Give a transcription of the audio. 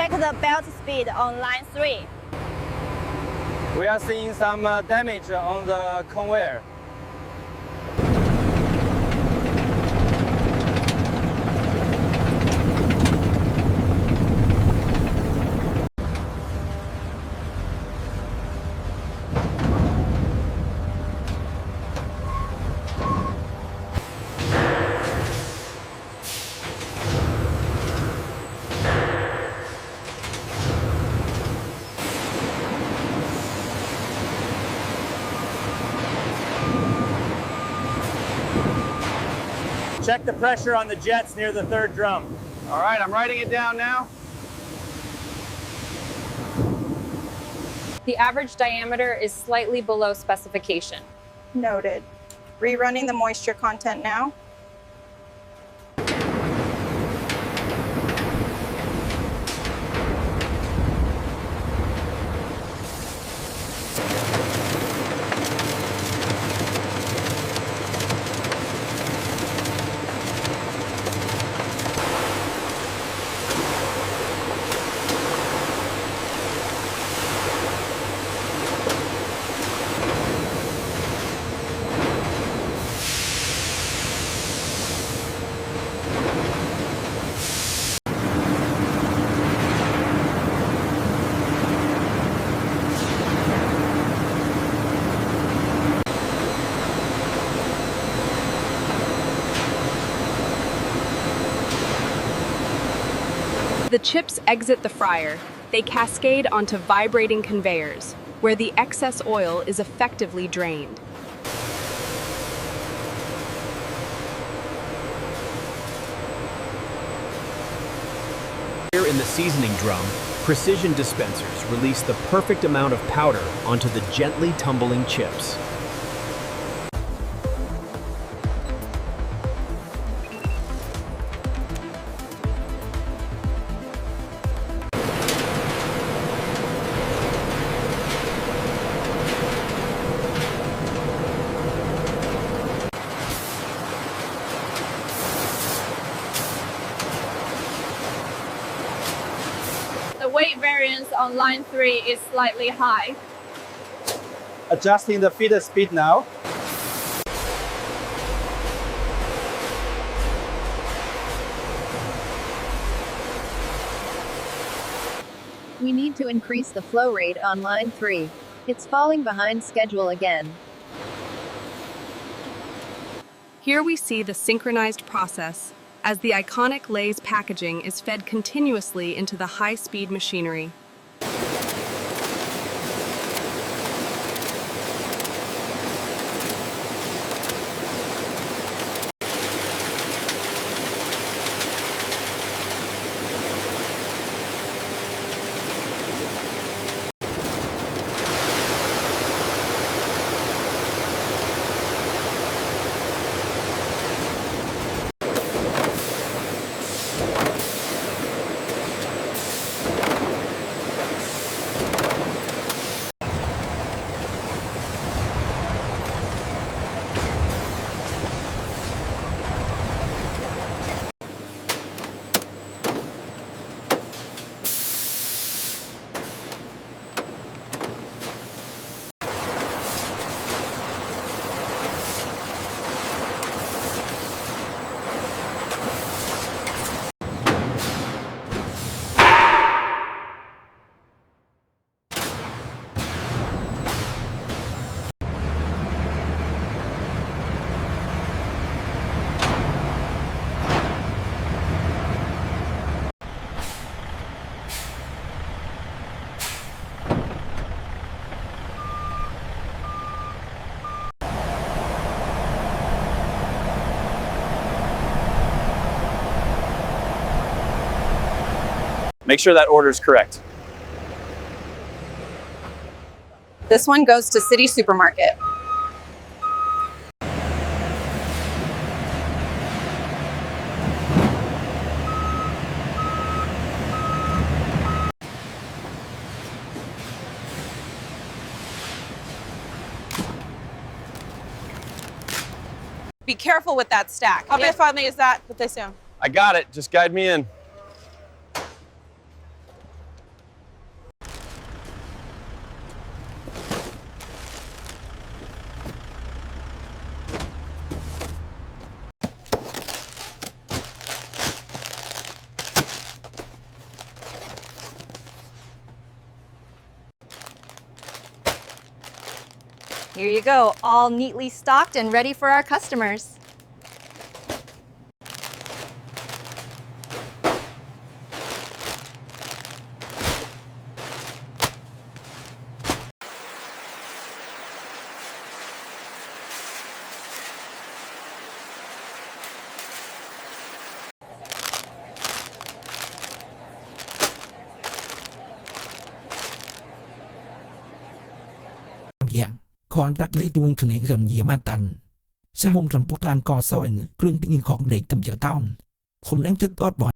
Check the belt speed on line 3. We are seeing some damage on the conveyor. Check the pressure on the jets near the 3rd drum. All right, I'm writing it down now. The average diameter is slightly below specification. Noted. Rerunning the moisture content now. The chips exit the fryer. They cascade onto vibrating conveyors, where the excess oil is effectively drained. Here in the seasoning drum, precision dispensers release the perfect amount of powder onto the gently tumbling chips. The weight variance on line 3 is slightly high. Adjusting the feeder speed now. We need to increase the flow rate on line 3. It's falling behind schedule again. Here we see the synchronized process, as the iconic Lay's packaging is fed continuously into the high-speed machinery. Make sure that order is correct. This one goes to City Supermarket. Be careful with that stack. How big is that? Put this down. I got it. Just guide me in. Here you go, all neatly stocked and ready for our customers. Dạ, con đặt lấy tuôn từ này gần gì mà tần. Sẽ hôn trần bút lan co soi, krương tinh khỏng để tầm giờ tao. Không lẽ thức tốt bỏ.